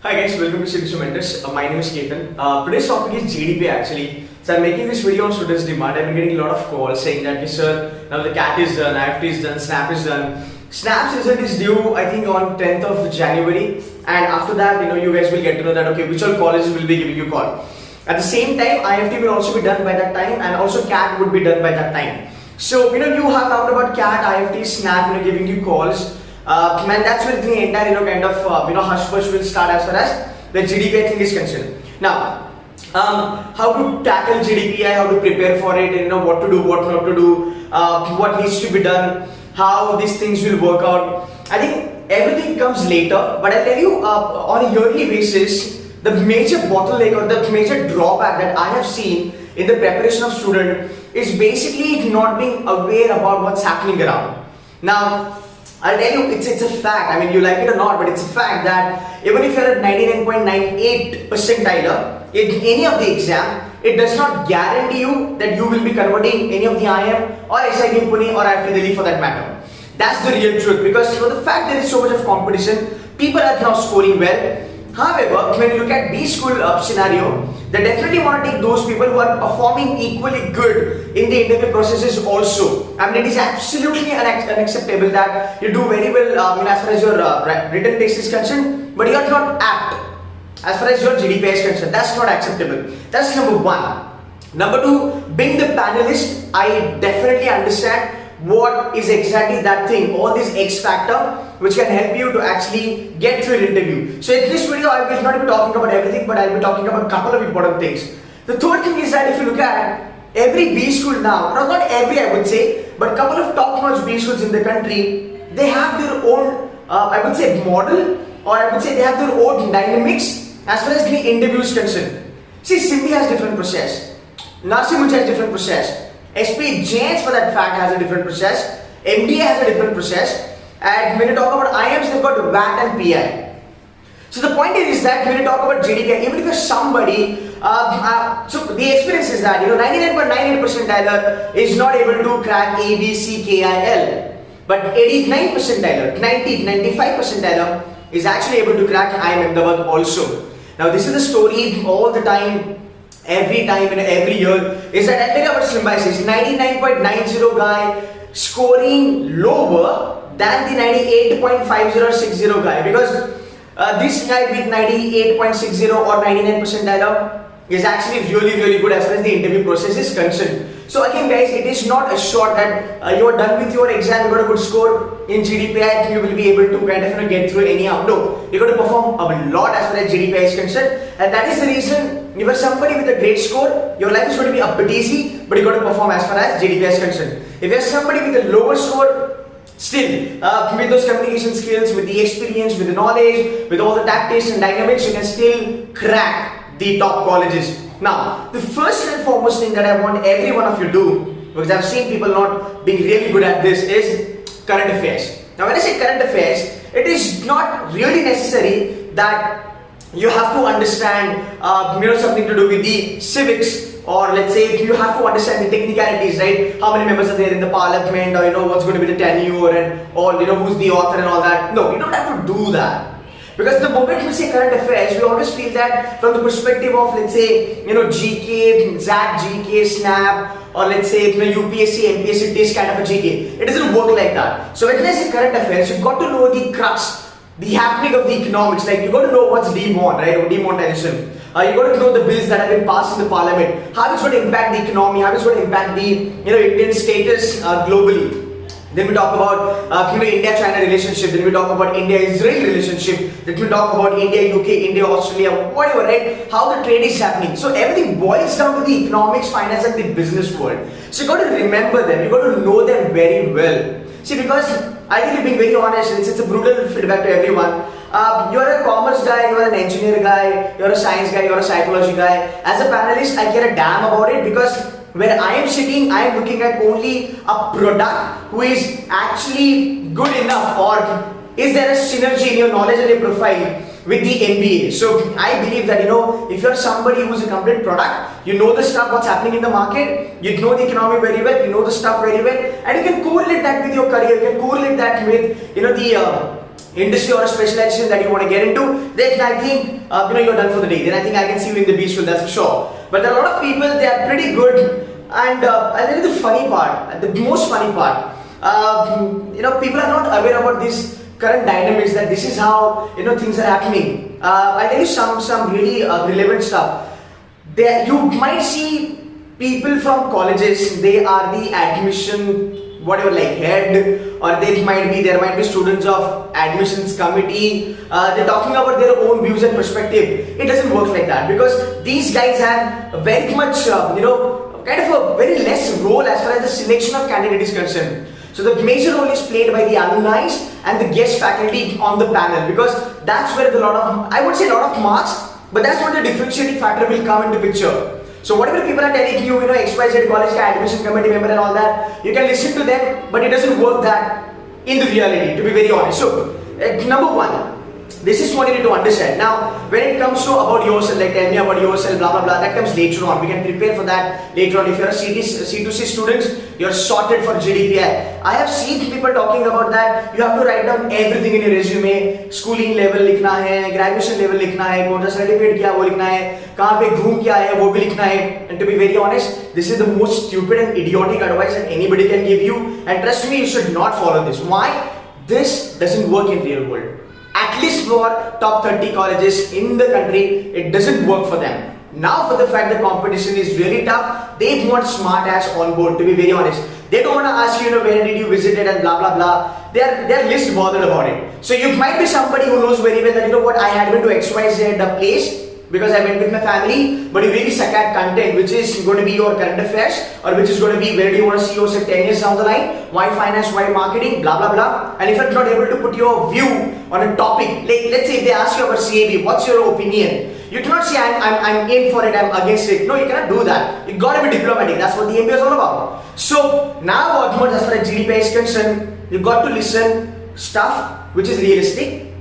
Hi guys, welcome to Census Mentors. My name is Ketan. Today's topic is GDPI actually. So I'm making this video on students' demand. I've been getting a lot of calls saying that, yes sir, now the CAT is done, IFT is done, SNAP is done. SNAP's result is due, I think, on 10th of January. And after that, you guys will get to know that, okay, which all colleges will be giving you call. At the same time, IFT will also be done by that time, and also CAT would be done by that time. So, you have talked about CAT, IFT, SNAP, giving you calls. And that's where the entire kind of hush push will start as far as the GDPI thing is concerned. Now, how to tackle GDPI, how to prepare for it, and what to do, what not to do, what needs to be done, how these things will work out. I think everything comes later, but I'll tell you on a yearly basis, the major bottleneck or the major drawback that I have seen in the preparation of student is basically not being aware about what's happening around. Now, I'll tell you, it's a fact. I mean, you like it or not, but it's a fact that even if you're at 99.98 percentile in any of the exam, it does not guarantee you that you will be converting any of the IM or SIT in Pune or IFT Delhi for that matter. That's the real truth, because for the fact there is so much of competition, people are now scoring well. However, when you look at B school scenario, they definitely want to take those people who are performing equally good in the interview processes also. I mean, it is absolutely unacceptable that you do very well as far as your written test is concerned, but you are not apt as far as your GDPI is concerned. That's not acceptable. That's number one. Number two, being the panelist, I definitely understand what is exactly that thing, all this X factor which can help you to actually get through an interview. So in this video, I will not be talking about everything, but I'll be talking about a couple of important things. The third thing is that if you look at every B school now, not every I would say, but a couple of top-notch B schools in the country, they have their own, I would say, model, or I would say they have their own dynamics as far as the interview is concerned. See, Sindhi has different process, Nasimunch has different process, SP Jains for that fact has a different process, MDA has a different process, and when you talk about IMs, they've got VAT and PI. So the point is that when you talk about GDPI, even if you're somebody, so the experience is that 99.98 percentile is not able to crack A, B, C, K, I, L, but 89 percentile, 90, 95 percentile is actually able to crack IM Ahmedabad also. Now this is the story all the time. Every time and every year is that I tell you about Slim Biases, 99.90 guy scoring lower than the 98.50 or 60 guy, because this guy with 98.60 or 99 percentile is actually really good as far as the interview process is concerned. So again guys, it is not assured that you are done with your exam, you got a good score in GDPI, you will be able to kind of get through any out. No, you got to perform a lot as far as GDPI is concerned, and that is the reason if you're somebody with a great score, your life is going to be a bit easy, but you got to perform as far as GDPI is concerned. If you're somebody with a lower score, still with those communication skills, with the experience, with the knowledge, with all the tactics and dynamics, you can still crack the top colleges. Now, the first and foremost thing that I want every one of you to do, because I've seen people not being really good at this, is current affairs. Now, when I say current affairs, it is not really necessary that you have to understand something to do with the civics, or let's say you have to understand the technicalities, right? How many members are there in the parliament, or what's going to be the tenure, and all who's the author and all that. No, you don't have to do that. Because the moment we say current affairs, we always feel that from the perspective of, let's say, GK, ZAT, GK, SNAP, or let's say, UPSC, MPSC, this kind of a GK. It doesn't work like that. So when I say current affairs, you've got to know the crux, the happening of the economics. Like you got to know what's demon, right, or demonetization. You got to know the bills that have been passed in the parliament, how it's going to impact the economy, how it's going to impact the Indian status globally. Then we talk about India-China relationship. Then we talk about India-Israel relationship. Then we talk about India-UK, India-Australia, whatever, right? How the trade is happening. So everything boils down to the economics, finance, and the business world. So you got to remember them. You got to know them very well. See, because I think being very honest, it's a brutal feedback to everyone. You're a commerce guy, you're an engineer guy, you're a science guy, you're a psychology guy. As a panelist, I care a damn about it, because where I am sitting, I am looking at only a product who is actually good enough, or is there a synergy in your knowledge and your profile with the MBA. So I believe that if you're somebody who's a complete product, you know the stuff what's happening in the market, you know the economy very well, you know the stuff very well, and you can correlate that with your career, you can correlate that with industry or a specialization that you want to get into, then I think you're done for the day. Then I think I can see you in the beach field, that's for sure. But there are a lot of people, they are pretty good, and I'll tell you the funny part, the most funny part. People are not aware about this current dynamics, that this is how things are happening. I'll tell you some really relevant stuff. There you might see people from colleges, they are the admission whatever, like head, or there might be students of admissions committee. They're talking about their own views and perspective. It doesn't work like that, because these guys have very much kind of a very less role as far as the selection of candidate is concerned. So the major role is played by the alumni and the guest faculty on the panel, because that's where I would say a lot of marks, but that's what the differentiating factor will come into picture. So whatever people are telling you, XYZ college admission committee member and all that, you can listen to them, but it doesn't work that in the reality, to be very honest. So number one, this is what you need to understand. Now, when it comes to about yourself, like tell me about yourself, blah blah blah, that comes later on. We can prepare for that later on. If you're a C2C student, you're sorted for GDPI. I have seen people talking about that. You have to write down everything in your resume. Schooling level लिखना है, graduation level लिखना है, कौन सा certificate किया वो लिखना है, कहाँ पे घूम क्या है वो भी लिखना है. And to be very honest, this is the most stupid and idiotic advice that anybody can give you. And trust me, you should not follow this. Why? This doesn't work in real world. At least for top 30 colleges in the country, it doesn't work for them. Now for the fact the competition is really tough, they want smart ass on board, to be very honest. They don't want to ask you, where did you visit it and blah blah blah. They're least bothered about it. So you might be somebody who knows very well that I had been to XYZ place because I went with my family, but you really suck at content, which is going to be your current affairs, or which is going to be where do you want to see yourself 10 years down the line, why finance, why marketing, blah blah blah. And if you're not able to put your view on a topic, like let's say if they ask you about CAB, what's your opinion? You cannot say I'm in for it, I'm against it. No, you cannot do that. You got to be diplomatic. That's what the MBA is all about. So now as far as GDPI is concerned, you got to listen stuff which is realistic.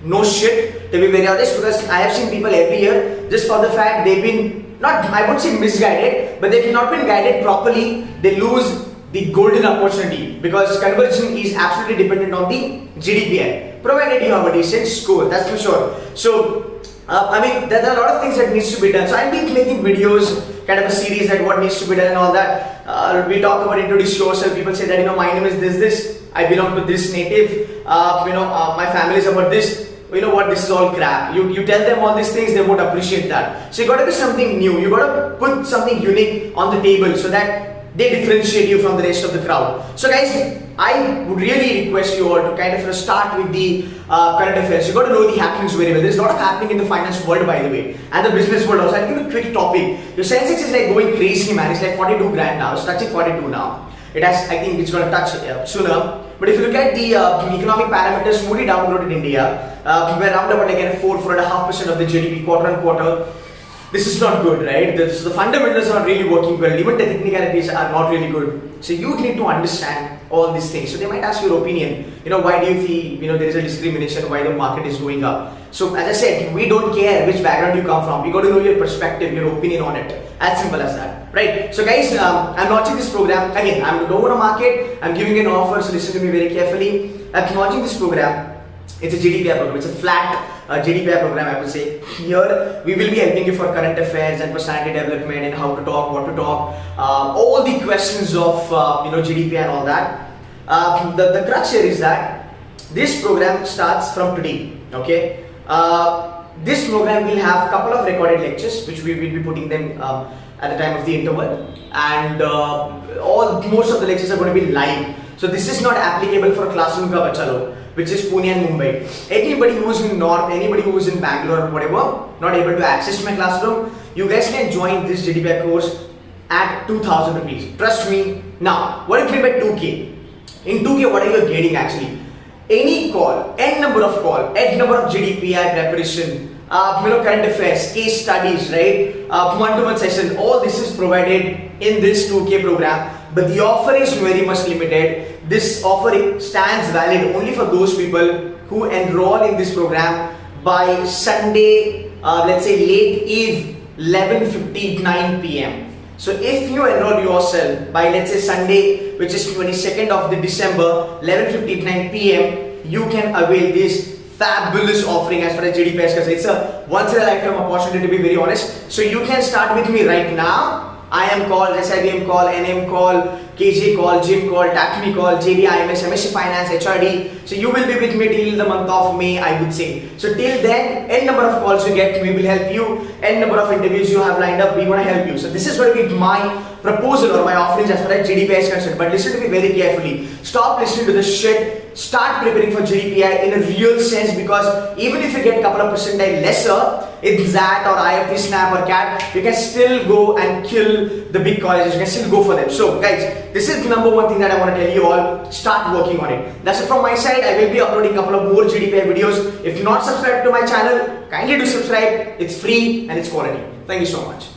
No shit, to be very honest, because I have seen people every year, just for the fact they've been not, I won't say misguided, but they've not been guided properly, they lose the golden opportunity, because conversion is absolutely dependent on the GDPI, provided you have a decent score, that's for sure. So there are a lot of things that needs to be done. So I'll be making videos, kind of a series that what needs to be done and all that. We talk about introduce yourself. People say that my name is this, I belong to this native, my family is about this. You know what, this is all crap. You tell them all these things, they won't appreciate that. So you got to be something new. You got to put something unique on the table so that they differentiate you from the rest of the crowd. So guys, I would really request you all to kind of start with the current affairs. You got to know the happenings very well. There's a lot of happening in the finance world, by the way, and the business world also. I'll give you a quick topic. Your Census is like going crazy, man. It's like 42 grand now. It's touching 42 now. It has, I think it's going to touch sooner. But if you look at the economic parameters, Moody downloaded India, we're around about again 4.5% of the GDP quarter on quarter. This is not good, right? So the fundamentals are not really working well. Even the technicalities are not really good. So you need to understand all these things. So they might ask your opinion. Why do you feel there is a discrimination? Why the market is going up? So as I said, we don't care which background you come from. We got to know your perspective, your opinion on it. As simple as that, right? So guys, I'm launching this program. Again, I'm low on a market. I'm giving you an offer, so listen to me very carefully. I'm launching this program. It's a GDPI program. It's a flat GDPI program, I would say. Here, we will be helping you for current affairs and personality development and how to talk, what to talk, all the questions of GDPI and all that. The crux here is that this program starts from today. Okay. This program will have a couple of recorded lectures, which we will be putting them at the time of the interval, and most of the lectures are going to be live. So this is not applicable for classroom ka bacha log, which is Pune and Mumbai. Anybody who is in North, anybody who is in Bangalore or whatever, not able to access my classroom, you guys can join this GDPI course at 2,000 rupees. Trust me. Now, what do you mean by 2K? In 2K, what are you getting actually? Any call, n number of GDPI preparation, current affairs, case studies, right? One-to-one session, all this is provided in this 2K program. But the offer is very much limited. This offer stands valid only for those people who enroll in this program by Sunday, let's say late eve, 11:59 p.m. So if you enroll yourself by let's say Sunday, which is 22nd of the December, 11:59 p.m., you can avail this fabulous offering as far as GDPI is concerned. It's a once in a lifetime opportunity, to be very honest. So you can start with me right now. IM call, SIBM call, NM call, KJ call, Jim call, TACME call, JD, IMS, MSc Finance, HRD. So you will be with me till the month of May, I would say. So till then, n number of calls you get, we will help you. N number of interviews you have lined up, we want to help you. So this is going to be my proposal or my offerings as far as GDPI is concerned. But listen to me very carefully. Stop listening to this shit. Start preparing for GDPI in a real sense, because even if you get a couple of percentile lesser in ZAT or IFT, SNAP or CAT, you can still go and kill the big colleges. You can still go for them. So guys, this is the number one thing that I want to tell you all. Start working on it. That's it from my side. I will be uploading a couple of more GDPI videos. If you're not subscribed to my channel, kindly do subscribe. It's free and it's quality. Thank you so much.